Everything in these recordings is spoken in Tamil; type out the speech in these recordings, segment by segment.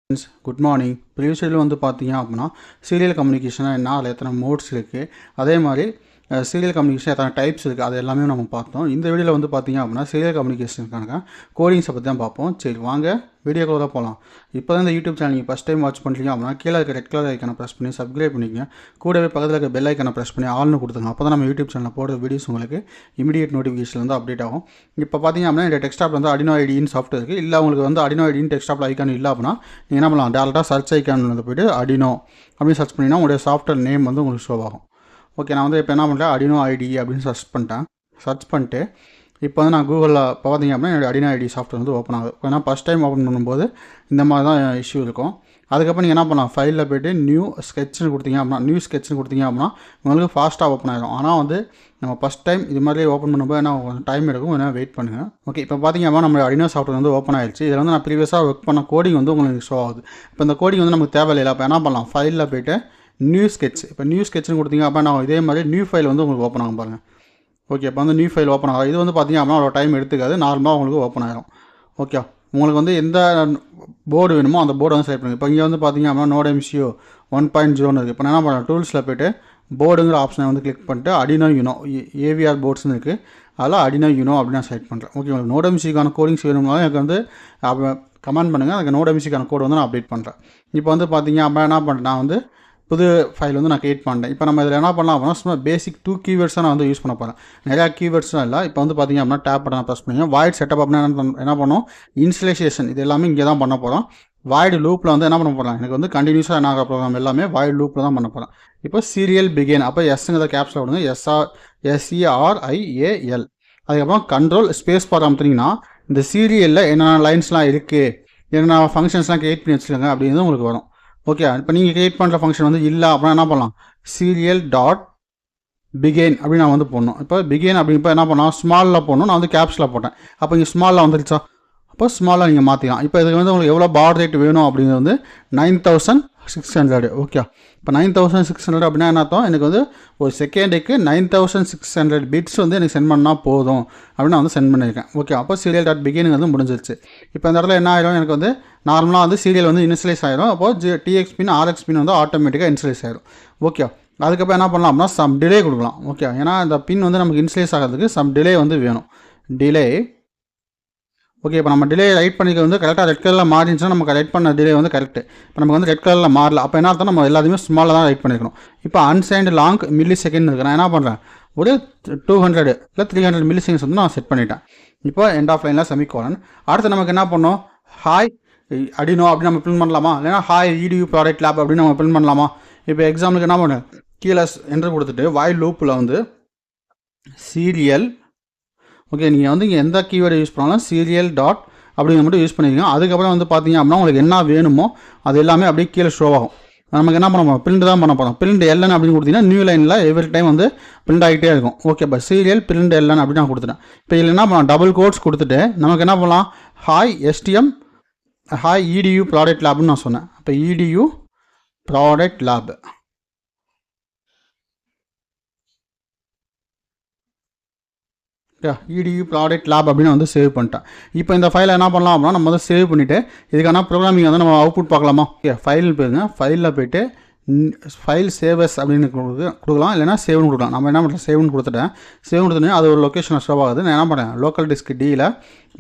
Good morning. ப்ரீவியஸ் வீடியோவில் வந்து பார்த்தீங்க அப்படின்னா சீரியல் கம்யூனிகேஷனாக என்ன, அதில் எத்தனை மோட்ஸ் இருக்குது, அதே மாதிரி சீரியல் கம்யூனிகேஷன் எத்தனை டைப்ஸ் இருக்குது, அது எல்லாமே நம்ம பார்த்தோம். இந்த வீடியோவில் வந்து பார்த்தீங்க அப்படின்னா சீரியல் கம்யூனிகேஷனுக்கான கோடிங்ஸை பற்றி தான் பார்ப்போம். சரி வாங்க வீடியோக்குள்ள தான் போகலாம். இப்போ தான் இந்த யூடியூப் சேனல் நீங்கள் ஃபஸ்ட் டைம் வாட்ச் பண்ணுறீங்க அப்படின்னா கீழே இருக்க ரெட் கலர் ஐக்கானை ப்ரெஸ் பண்ணி சப்ஸ்கிரைப் பண்ணிக்கங்க. கூடவே பக்கத்தில் இருக்க பெல் ஐக்கானை ப்ரெஸ் பண்ணி ஆல்னு கொடுத்துங்க. அப்போ தான் நம்ம யூடியூப் சேனலில் போடுற வீடியோஸ் உங்களுக்கு இமீடியட் நோட்டிஃபிகேஷன் வந்து அப்டேட் ஆகும். இப்போ பார்த்தீங்க அப்படின்னா இந்த டெஸ்க்டாப் வந்து Arduino IDE சாஃப்ட்வேர் இருக்குது. இல்லை உங்களுக்கு வந்து Arduino IDE டெஸ்க்டாப் ஐக்கான் இல்லை அப்படின்னா நீங்கள் என்ன பண்ணலாம், டேரெக்டாக சர்ச் ஐக்கான் வந்து போய்ட்டு Arduino அப்படின்னு சர்ச் பண்ணிங்கன்னா உங்களுடைய சாஃப்ட்வேர் நேம் வந்து உங்களுக்கு ஷோ ஆகும். ஓகே, நான் வந்து இப்போ என்ன பண்ணுறேன், Arduino IDE அப்படின்னு சர்ச் பண்ணிட்டேன். சர்ச் பண்ணிட்டு இப்போ வந்து நான் கூகுளில் பார்த்தீங்க அப்படின்னா என்னோடய Arduino IDE சாஃப்ட்வேர் வந்து ஓப்பன் ஆகுது. ஏன்னா ஃபஸ்ட் டைம் ஓப்பன் பண்ணும்போது இந்த மாதிரி தான் இஷ்யூ இருக்கும். அதுக்கப்புறம் நீங்கள் என்ன பண்ணலாம், ஃபைலில் போய்ட்டு நியூ ஸ்கெட்ச்னு கொடுத்தீங்க அப்படின்னா உங்களுக்கு ஃபாஸ்ட்டாக ஓப்பன் ஆகிடும். ஆனால் வந்து நம்ம ஃபஸ்ட் டைம் இது மாதிரி ஓப்பன் பண்ணும்போது என்ன கொஞ்சம் டைம் எடுக்கும், என்ன வெயிட் பண்ணுங்கள். ஓகே, இப்போ பார்த்தீங்க அப்படின்னா நம்ம Arduino சாஃப்ட்வேர் வந்து ஓப்பன் ஆகிடுச்சு. இதில் வந்து நான் ப்ரீவியஸாக ஒர்க் பண்ண கோடிங் வந்து உங்களுக்கு ஷோ ஆகுது. இப்போ இந்த கோடிங் வந்து நமக்கு தேவையில்லை. அப்போ என்ன பண்ணலாம், ஃபைலில் போய்ட்டு நியூ ஸ்கெட்ச், இப்போ நியூ ஸ்கெட்ச்னு கொடுத்தீங்க அப்போ நான் இதே மாதிரி நியூ ஃபைல் வந்து உங்களுக்கு ஓப்பன் ஆகும் பாருங்கள். ஓகே, இப்போ வந்து நியூ ஃபைல் ஓப்பன் ஆகும். இது வந்து பார்த்தீங்க அப்படின்னா அவ்வளோ டைம் எடுத்துக்காது, நார்மலாக உங்களுக்கு ஓப்பன் ஆகிடும். ஓகே, உங்களுக்கு வந்து எந்த போர்டு வேணுமோ அந்த போர்டு வந்து செலக்ட் பண்ணுங்கள். இப்போ இங்கே வந்து பார்த்தீங்க அப்படின்னா நோட் MCU 1.0 இருக்குது. இப்போ என்ன பண்ணலாம், டூல்ஸில் போய்ட்டு போர்டுங்கிற ஆப்ஷனை வந்து கிளிக் பண்ணிட்டு Arduino Uno AVR போர்ட்ஸ்னு இருக்குது, அதில் Arduino Uno அப்படின்னு நான் செலக்ட் பண்ணுறேன். ஓகே, உங்களுக்கு நோட் MCUக்கான கோடிங்ஸ் வேணும்னாலும் எனக்கு வந்து கமெண்ட் பண்ணுங்கள். அதுக்கு நோட் MCUக்கான கோடு வந்து நான் அப்டேட் பண்ணுறேன். இப்போ வந்து பார்த்தீங்க அப்படின்னா என்ன பண்ணுறேன், நான் வந்து புது ஃபைல் வந்து நான் கிரியேட் பண்ணிட்டேன். இப்போ நம்ம இதில் என்ன பண்ணலாம் அப்படின்னா சும்மா பேசிக் 2 கீவேர்ட்ஸாக நான் வந்து யூஸ் பண்ண போகிறேன். நிறையா கீவேர்ட்ஸ்லாம் இல்லை. இப்போ வந்து பார்த்தீங்க அப்படின்னா டேப் பட்டன் ப்ரெஸ் பண்ணுங்க. வாய்ட் செட்டப் அப்படின்னா என்ன பண்ணோம், இன்ஸ்டலேஷன் இது எல்லாமே இங்கே தான் பண்ண போகிறோம். வாய்டு லூப்பில் வந்து என்ன பண்ண போகிறேன், எனக்கு வந்து கண்டினியூஸாக என்ன ஆகிற ப்ரோக்ராம் எல்லாமே வாய்டு லூப்பில் தான் பண்ண போகிறேன். இப்போ சீரியல் பிகின், அப்போ எஸ்ங்கிற கேப்ஸில் விடுங்க, SERIAL. அதுக்கப்புறம் கண்ட்ரோல் ஸ்பேஸ் பார் அமுத்துனீங்கன்னா இந்த சீரியலில் என்னென்ன லைன்ஸ்லாம் இருக்குது, என்னென்ன ஃபங்க்ஷன்ஸ்லாம் கிரியேட் பண்ணி வச்சுருக்காங்க அப்படிங்கிறது உங்களுக்கு வரும். ஓகே, இப்போ நீங்கள் கிரியேட் பண்ணுற ஃபங்க்ஷன் வந்து இல்லை அப்படின்னா என்ன பண்ணலாம், சீரியல் டாட் பிகெயின் அப்படின்னு நான் வந்து போடணும். இப்போ பிகெயின் அப்படிங்கிறப்ப என்ன பண்ணலாம், ஸ்மாலில் போடணும். நான் வந்து கேப்ஸில் போட்டேன். அப்போ இங்கே ஸ்மாலில் வந்துருச்சா, அப்போ ஸ்மாலாக நீங்கள் மாற்றிக்கலாம். இப்போ இதுக்கு வந்து உங்களுக்கு எவ்வளோ பார் ரேட் வேணும் அப்படிங்கிறது வந்து 9600. ஓகே, இப்போ 9600 அப்படின்னா என்ன அர்த்தம், எனக்கு வந்து ஒரு செகண்டுக்கு 9600 பிட்ஸ் வந்து எனக்கு சென்ட் பண்ணால் போதும் அப்படின்னு நான் வந்து சென்ட் பண்ணியிருக்கேன். ஓகே, அப்போ சீரியல் டாட் பிகினிங் வந்து முடிஞ்சிருச்சு. இப்போ இந்த இடத்துல என்ன ஆகிடும், எனக்கு வந்து நார்மலாக வந்து சீரியல் வந்து இன்ஸ்டலைஸ் ஆகிடும். அப்போது TX பின் RX பின் வந்து ஆட்டோமேட்டிக்காக இன்ஸ்டலைஸ் ஆகிடும். ஓகே, அதுக்கப்புறம் என்ன பண்ணலாம் அப்படின்னா சம் டிலே கொடுக்கலாம். ஓகே, ஏன்னா இந்த பின் வந்து நமக்கு இன்ஸ்டலைஸ் ஆகிறதுக்கு சம் டிலே வந்து வேணும், டிலே. ஓகே, இப்போ நம்ம டிலே ரைட் பண்ணிக்க வந்து கரெக்டாக ரெட் கலரில் மாறிச்சுன்னா நமக்கு ரைட் பண்ண டிலே வந்து கரெக்டு. இப்போ நமக்கு வந்து ரெட் கலரில் மாறல, அப்போ என்ன அர்த்தம், நம்ம எல்லாத்தையுமே ஸ்மாலில் தான் ரைட் பண்ணிக்கணும். இப்போ அன்சைன்டு லாங் மில்லி செகண்ட் இருக்குது. நான் என்ன பண்ணுறேன், ஒரு 200 இல்லை 300 மில்லி செகண்ட்ஸ் வந்து நான் செட் பண்ணிட்டேன். இப்போ எண்ட் ஆஃப் லைனில் செமிகோலன். அடுத்து நமக்கு என்ன பண்ணோம், ஹாய் Arduino அப்படின்னு நம்ம பிரிண்ட் பண்ணலாமா, இல்லைனா ஹாய் EDU ப்ராடக்ட் லேப் அப்படின்னு நம்ம பிரிண்ட் பண்ணலாமா. இப்போ எக்ஸாம்பிளுக்கு என்ன பண்ணேன், கீழே என்ட்ரு கொடுத்துட்டு வாயில் லூப்பில் வந்து சீரியல். ஓகே, நீங்கள் வந்து இங்கே எந்த கீவேர்டு யூஸ் பண்ணாலும் சீரியல் டாட் அப்படிங்கிற மட்டும் யூஸ் பண்ணிக்கோங்க. அதுக்கப்புறம் வந்து பார்த்தீங்க அப்படின்னா உங்களுக்கு என்ன வேணுமோ அது எல்லாமே அப்படியே கீழே ஷோ ஆகும். நமக்கு என்ன பண்ண போகிறோம், பிரிண்ட் தான் பண்ண போகிறோம். பிரிண்ட் LN அப்படின்னு கொடுத்தீங்கன்னா நியூ லைனில் எவ்ரி டைம் வந்து பிரிண்ட் ஆகிட்டே இருக்கும். ஓகே, இப்போ சீரியல் பிரிண்ட் LN அப்படின்னு நான் கொடுத்துட்டேன். இப்போ இதில் என்ன பண்ணலாம், டபுள் கோட்ஸ் கொடுத்துட்டு நமக்கு என்ன பண்ணலாம், hi STM hi EDU product லேப்னு நான் சொன்னேன். இப்போ EDU product lab. EDU product lab அப்படின்னு வந்து சேவ் பண்ணிட்டேன். இப்போ இந்த ஃபைலை என்ன பண்ணலாம் அப்படின்னா நம்ம வந்து சேவ் பண்ணிவிட்டு இதுக்கான ப்ரோக்ராமிங் வந்து நம்ம அவுட்புட் பார்க்கலாமா. ஓகே, ஃபைல் போயிருங்க, ஃபைலில் போய்ட்டு ஃபைல் சேவஸ் அப்படின்னு கொடுக்கலாம், இல்லைனா சேவ்னு கொடுக்கலாம். நம்ம என்ன பண்ணுறோம், சேவ்னு கொடுத்துட்டேன். சேவ் கொடுத்துட்டு அது ஒரு லொக்கேஷனை ஷோ ஆகுது. நான் என்ன பண்ணேன், லோக்கல் டிஸ்க் Dயில்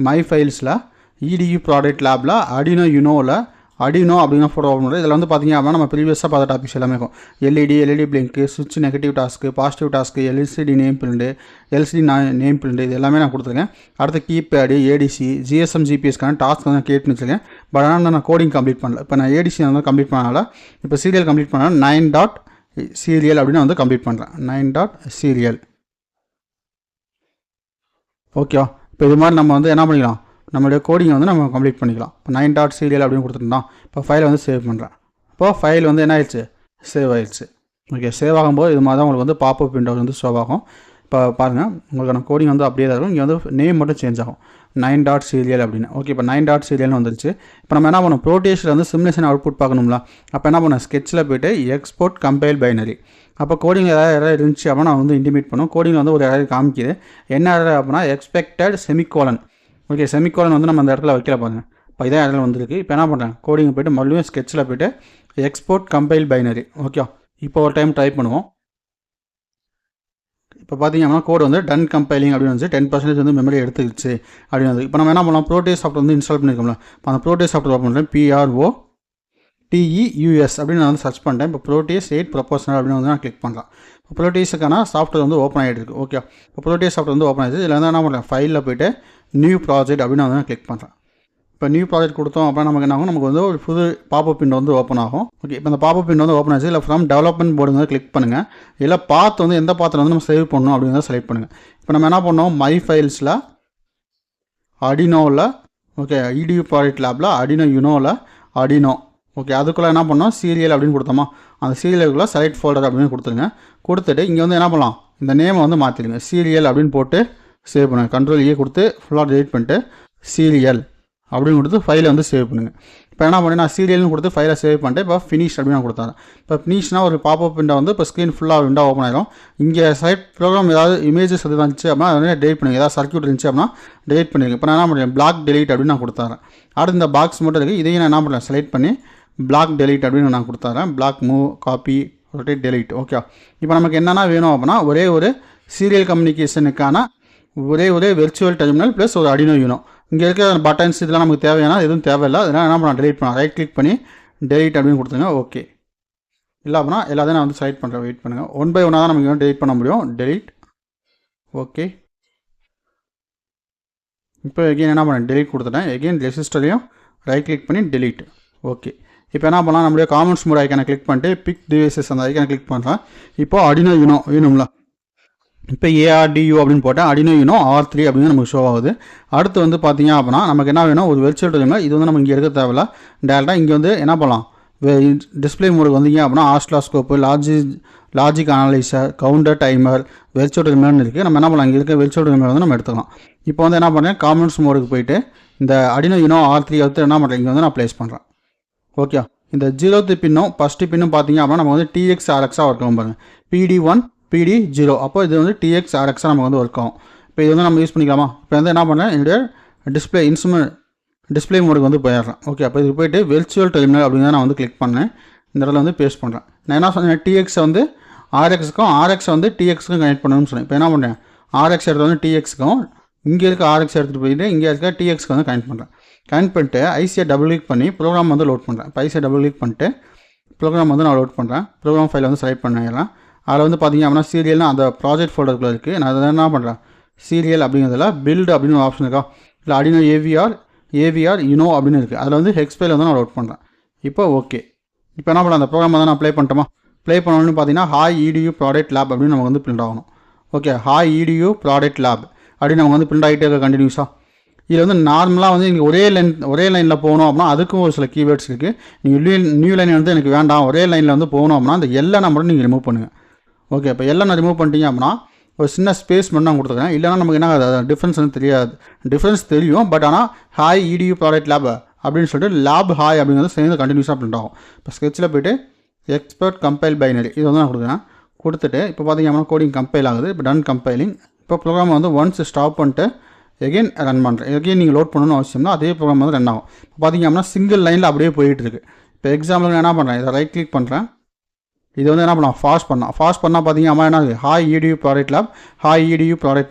மை ஃபைல்ஸில் EDU ப்ராடக்ட் லேபில் Arduino Unoவில் Arduino அப்படிங்கிற ஃபோட்டோ ஓப்பன் பண்ணுறது. இதில் வந்து பார்த்தீங்க அப்படின்னா நம்ம ப்ரீவியஸாக பார்த்த டாபிக்ஸ் எல்லாமே இருக்கும். LED பிளிங்க்கு, சுவிட்ச் negative task, positive task, LCD name print, LCD name print, இது எல்லாமே நான் கொடுத்துருக்கேன். அடுத்து கீபேடு, ADC, GSM GPSக்கான டாஸ்க் வந்து நான் கிரியேட் பண்ணி வச்சுருக்கேன். பட் ஆனால் நான் கோடிங் கம்ப்ளீட் பண்ணல. இப்போ நான் ADC வந்து கம்ப்ளீட் பண்ணனால இப்போ சீரியல் கம்ப்ளீட் பண்ணால் 9.serial அப்படின்னு வந்து கம்ப்ளீட் பண்ணுறேன். 9.serial. ஓகேவா, இப்போ இது மாதிரி நம்ம வந்து என்ன பண்ணிக்கலாம், நம்மளுடைய கோடிங்கை வந்து நம்ம கம்ப்ளீட் பண்ணிக்கலாம். இப்போ 9.serial அப்படின்னு கொடுத்துருந்தோம். இப்போ ஃபைலை வந்து சேவ் பண்ணுறேன். இப்போது ஃபைல் வந்து என்ன ஆயிடுச்சு, சேவ் ஆயிடுச்சு. ஓகே, சேவ் ஆகும்போது இது மாதிரி தான் உங்களுக்கு வந்து பாப்அப் விண்டோ வந்து ஷோ ஆகும். இப்போ பாருங்கள், உங்களுக்கான கோடிங் வந்து அப்படியே தான் இருக்கும். இங்கே வந்து நேம் மட்டும் சேஞ்ச் ஆகும், 9.serial அப்படின்னு. ஓகே, இப்போ 9.serialனு வந்துருச்சு. இப்போ நம்ம என்ன பண்ணோம், ப்ரோடேஷில் வந்து சிமுலேஷன் அவுட்புட் பார்க்கணும்ல. அப்போ என்ன பண்ணேன், ஸ்கெட்சில் போய்ட்டு எக்ஸ்போர்ட் கம்பைல் பைனரி. அப்போ கோடிங் ஏதாவது இருந்துச்சு அப்படின்னா நான் வந்து இன்டிமேட் பண்ணும். கோடிங்கில் வந்து ஒரு எரர் காமிக்குது. என்ன எரர் அப்படின்னா எக்ஸ்பெக்டட் செமிகோலன். ஓகே, செமிகோலன் வந்து நம்ம அந்த இடத்துல வைக்கல பாருங்கள். இப்போ இதான் எரர் வந்திருக்கு. இப்போ என்ன பண்ணுறேன், கோடிங் போய்ட்டு மறுபடியும் ஸ்கெட்சில் போய்ட்டு எக்ஸ்போர்ட் கம்பைல் பைனரி. ஓகே, இப்போ ஒரு டைம் ட்ரை பண்ணுவோம். இப்போ பார்த்தீங்கன்னா கோடு வந்து டன் கம்பைலிங் அப்படின்னு வந்து 10% வந்து மெமரி எடுத்துக்கிச்சு அப்படின்னு வந்து. இப்போ நம்ம என்ன பண்ணலாம், ப்ரோடேஸ் சாஃப்ட்வேர் வந்து இன்ஸ்டால் பண்ணியிருக்கோம்ல, இப்போ அந்த ப்ரோடேஸ் சாஃப்ட்வேர் ஓப்பன் பண்ணுறேன். PROTEUS அப்படின்னு நான் வந்து சர்ச் பண்ணிட்டேன். இப்போ ப்ரோடேஸ் 8 ப்ரொபோஷனல் அப்படின்னு வந்து நான் கிளிக் பண்ணுறேன். இப்போ ப்ரோடேஸுக்கான சாஃப்ட்வேர் வந்து ஓப்பன் ஆகிட்டு இருக்கு. ஓகே, இப்போ ப்ரோடேஸ் சாஃப்ட்வேர் வந்து ஓப்பன் ஆகிடுச்சு. இதில் வந்து என்ன பண்ணுறேன், ஃபைலில் போய்ட்டு நியூ ப்ராஜெக்ட் அப்படின்னு வந்து நான் கிளிக் பண்ணுறேன். இப்போ நியூ ப்ராஜெக்ட் கொடுத்தோம் அப்படின்னா நமக்கு என்ன ஆகும், நமக்கு வந்து ஒரு புது பாப்பப் விண்டோ வந்து ஓப்பன் ஆகும். ஓகே, இப்போ இந்த பாப்பப் விண்டோ வந்து ஓப்பன் ஆச்சு. இல்லை ஃப்ரம் டெவலப்மெண்ட் போர்டு வந்து கிளிக் பண்ணுங்கள். இல்லை பாத் வந்து எந்த பாத்தில் வந்து நம்ம சேவ் பண்ணணும் அப்படிங்கிறத செலக்ட் பண்ணுங்கள். இப்போ நம்ம என்ன பண்ணோம், மை ஃபைல்ஸில் அடினோவில், ஓகே, EDU ப்ராஜெக்ட் லேபில் அடினோ அடினோ, ஓகே, அதுக்குள்ளே என்ன பண்ணோம், சீரியல் அப்படின்னு கொடுத்தோமா, அந்த சீரியலுக்குள்ளே செலக்ட் ஃபோல்டர் அப்படின்னு கொடுத்துருங்க. கொடுத்துட்டு இங்கே வந்து என்ன பண்ணலாம், இந்த நேமை வந்து மாற்றிடுங்க. சீரியல் அப்படின்னு போட்டு சேவ் பண்ணுங்கள். Ctrl+A கொடுத்து ஃபுல்லாக டெலிட் பண்ணிட்டு சீரியல் அப்படின்னு கொடுத்து ஃபைலை வந்து சேவ் பண்ணுங்கள். இப்போ என்ன பண்ணி நான் சீரியல்னு கொடுத்து ஃபைலை சேவ் பண்ணிட்டு இப்போ ஃபினிஷ் அப்படின்னு நான் கொடுத்தாங்க. இப்போ ஃபினிஷ்னால் ஒரு பாப்பப் விண்டோ வந்து இப்போ ஸ்க்ரீன் ஃபுல்லாக விண்டோ ஓப்பன் ஆகிடும். இங்கே சைட் ப்ரோக்ராம் ஏதாவது இமேஜஸ் எது இருந்துச்சு அப்படின்னா அதை வந்து டெலிட் பண்ணுங்க. ஏதாவது சர்க்யூட் இருந்துச்சு அப்படின்னா டெலிட் பண்ணிடுங்க. இப்போ நான் என்ன பண்ணுறேன், பிளாக் டெலிட் அப்படின்னு நான் கொடுத்தாரேன். அடுத்து இந்த பாக்ஸ் மட்டும் இருக்குது, இதையும் நான் என்ன பண்ணுறேன், செலக்ட் பண்ணி பிளாக் டெலிட் அப்படின்னு நான் கொடுத்தாரேன். Block move copy rotate delete. Okay, இப்போ நமக்கு என்னென்னா வேணும் அப்படின்னா ஒரே ஒரு சீரியல் கம்யூனிகேஷனுக்கான ஒரே வெர்ச்சுவல் டெர்மினல் ப்ளஸ் ஒரு அடினோ யூனோ. இங்கே இருக்கிற பட்டன்ஸ் இதெல்லாம் நமக்கு தேவையான எதுவும் தேவையில்லை. அதனால் என்ன பண்ண டெலிட் பண்ணலாம், ரைட் கிளிக் பண்ணி டெலிட் அப்படின்னு கொடுத்துருங்க. ஓகே, இல்லை அப்படின்னா எல்லாத்தையும் நான் வந்து செலக்ட் பண்ணுறேன். வெயிட் பண்ணுங்கள், 1 by 1 தான் நமக்கு வந்து டெலிட் பண்ண முடியும். டெலிட். ஓகே, இப்போ எகெயின் என்ன பண்ணேன், டெலிட் கொடுத்துட்டேன். எகெயின் ரெஜிஸ்டரையும் ரைட் கிளிக் பண்ணி டெலிட். ஓகே, இப்போ என்ன பண்ணலாம், நம்மளுடைய காமெண்ட்ஸ் மோட் ஐக்கானை கிளிக் பண்ணிட்டு பிக் டிவைசஸ் அந்த ஐக்கானை கிளிக் பண்ணுறேன். இப்போ அடினோ யூனோ வேணும்ல, இப்போ ARDU அப்படின்னு போட்டால் அடினோ யூனோ R3 அப்படின்னு நமக்கு ஷோ ஆகுது. அடுத்து வந்து பார்த்தீங்க அப்படின்னா நமக்கு என்ன வேணும், ஒரு வெர்ச்சுவல் டெர்மினல். இது வந்து நம்ம இங்கே இருக்க தேவையில்ல, டேரெக்டாக இங்கே வந்து என்ன பண்ணலாம், டிஸ்பிளே மோடுக்கு வந்தீங்க அப்படின்னா oscilloscope, logic analyser, counter, timer, virtual டெர்மினல்னு இருக்குது. நம்ம என்ன பண்ணலாம், இங்கே இருக்க வெர்ச்சுவல் டெர்மினல் வந்து நம்ம எடுத்துக்கலாம். இப்போ வந்து என்ன பண்ணுறேன், காமெண்ட்ஸ் மோடுக்கு போயிட்டு இந்த அடினோ யூனோ R3 எடுத்து என்ன பண்ணுறேன், இங்கே வந்து நான் ப்ளேஸ் பண்ணுறேன். ஓகே, இந்த 0th பின்னும் ஃபஸ்ட்டு பின்னும் பார்த்தீங்க அப்படின்னா நம்ம வந்து TX RXாக ஒர்க் ஆகும் பாருங்கள். PD1 PD0, அப்போ இது வந்து TX RXாக நமக்கு வந்து ஒர்க் ஆகும். இப்போ இது வந்து நம்ம யூஸ் பண்ணிக்கலாமா. இப்போ வந்து என்ன பண்ணுறேன், என்னுடைய டிஸ்பிளே மோடுக்கு வந்து போயிடுறேன். ஓகே, அப்போ இதுக்கு போய்ட்டு வெர்ச்சுவல் டெர்மினல் அப்படிங்கிறத நான் வந்து கிளிக் பண்ணேன். இந்த இடத்துல வந்து பேஸ்ட் பண்ணுறேன். நான் என்ன சொன்னேன், TX வந்து RXக்கும் RX வந்து TXக்கும் கனெக்ட் பண்ணணும்னு சொன்னேன். இப்போ என்ன பண்ணுறேன், RX எடுத்து வந்து TXக்கும், இங்கே இருக்க RX எடுத்துகிட்டு போயிட்டு இங்கே இருக்க TXக்கு வந்து கனெக்ட் பண்ணுறேன். கனெக்ட் பண்ணிட்டு ஐசியை டபுள் கிளிக் பண்ணி ப்ரோக்ராம் வந்து லோட் பண்ணுறேன். இப்போ ஐசியை டபுள் கிளிக் பண்ணிட்டு ப்ரோக்ராம் வந்து நான் லோட் பண்ணுறேன். ப்ரோக்ராம் ஃபைலை வந்து செலக்ட் பண்ணிடலாம். அதில் வந்து பார்த்திங்க அப்படின்னா சீரியல்னா அந்த ப்ராஜெக்ட் ஃபோல்டருக்குள்ளே இருக்குது. நான் அதை என்ன பண்ணுறேன், சீரியல் அப்படிங்கிறதுல பில்டு அப்படின்னு ஒரு ஆப்ஷன் இருக்கா, இல்லை அடினோ AVR யூனோ அப்படின்னு இருக்குது. அதில் வந்து ஹெக்ஸ் ஃபைல் வந்து நான் லோட் பண்ணுறேன். இப்போ ஓகே, இப்போ என்ன பண்ணலாம், அந்த ப்ரோக்ராம் வந்து நான் ப்ளே பண்ணிட்டோமா. ப்ளே பண்ணணும்னு பார்த்தீங்கன்னா ஹாய் EDU ப்ராடக்ட் லேப் அப்படின்னு நமக்கு வந்து பிரிண்ட் ஆகணும். Okay, hi EDU product lab அப்படின்னு நமக்கு வந்து பிரிண்ட் ஆகிட்டே இருக்க கண்டினியூஸாக. இதில் வந்து நார்மலாக வந்து நீங்கள் ஒரே லைனில் போகணும் அப்படின்னா அதுக்கும் ஒரு சில கீவேர்ட்ஸ் இருக்குது. நீங்கள் நியூ லைன் வந்து எனக்கு வேண்டாம், ஒரே லைனில் வந்து போகணும் அப்படின்னா அந்த எல்லை நம்பரும் நீங்கள் ரிமூவ் பண்ணுங்கள். ஓகே, இப்போ எல்லாம் நான் ரிமூவ் பண்ணிட்டீங்க அப்படின்னா ஒரு சின்ன ஸ்பேஸ் மட்டும் நான் கொடுத்துருக்கேன். இல்லைனா நமக்கு என்ன டிஃப்ரென்ஸ் வந்து தெரியாது. டிஃப்ரென்ஸ் தெரியும், பட் ஆனால் ஹாய் EDU ப்ராடக்ட் லேப் அப்படின்னு சொல்லிட்டு லேப் ஹாய் அப்படிங்கிறது சேர்ந்து கண்டினியூஸாக பிரிண்ட் ஆகும். இப்போ ஸ்கெட்சில் போய்ட்டு எக்ஸ்போர்ட் கம்பைல் பைனரி இது வந்து நான் கொடுக்குறேன். கொடுத்துட்டு இப்போ பார்த்தீங்க அப்படின்னா கோடிங் கம்பைல் ஆகுது. இப்போ டன் கம்பைலிங். இப்போ ப்ரோக்ராம் வந்து ஒன்ஸ் ஸ்டாப் பண்ணிட்டு எகெயின் ரன் பண்ணுறேன். எகெயின் நீங்கள் லோட் பண்ணணும்னு அவசியம்னா அதே ப்ரோக்ராம் வந்து ரன் ஆகும். இப்போ பார்த்தீங்க அப்படின்னா சிங்கிள் லைனில் அப்படியே போயிட்டு இருக்குது. இப்போ எக்ஸாம்பிள் நான் என்ன பண்ணுறேன், இதை ரைட் கிளிக் பண்ணுறேன். இது வந்து என்ன பண்ணலாம், ஃபாஸ்ட் பண்ணால் பார்த்தீங்க அப்படின்னா என்ன இருக்குது, ஹாய் EDU ப்ராடக்ட்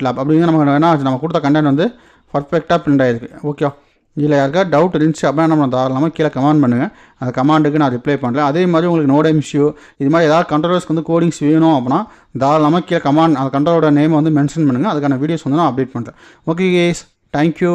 லேப் அப்படிங்கிற நமக்கு என்ன ஆச்சு, நம்ம கொடுத்த கண்டென்ட் வந்து பர்ஃபெக்டாக பிரிண்ட் ஆகிருக்கு. ஓகே, இதில் யாருக்கா டவுட் இருந்துச்சு அப்படின்னா நம்ம தாராளமாக கீழே கமெண்ட் பண்ணுங்கள். அந்த கமாண்டுக்கு நான் ரிப்ளை பண்ணுறேன். அதே மாதிரி உங்களுக்கு நோட் இஷ்யூ இது மாதிரி ஏதாவது கண்ட்ரோலர்ஸ்க்கு வந்து கோடிங்ஸ் வேணும் அப்படின்னா தாராளமாக கீழே கமாண்ட் அந்த கண்ட்ரோலோட நேம் வந்து மென்ஷன் பண்ணுங்கள். அதுக்கான வீடியோஸ் வந்து நான் அப்டேட் பண்ணுறேன். Okay guys, thank you.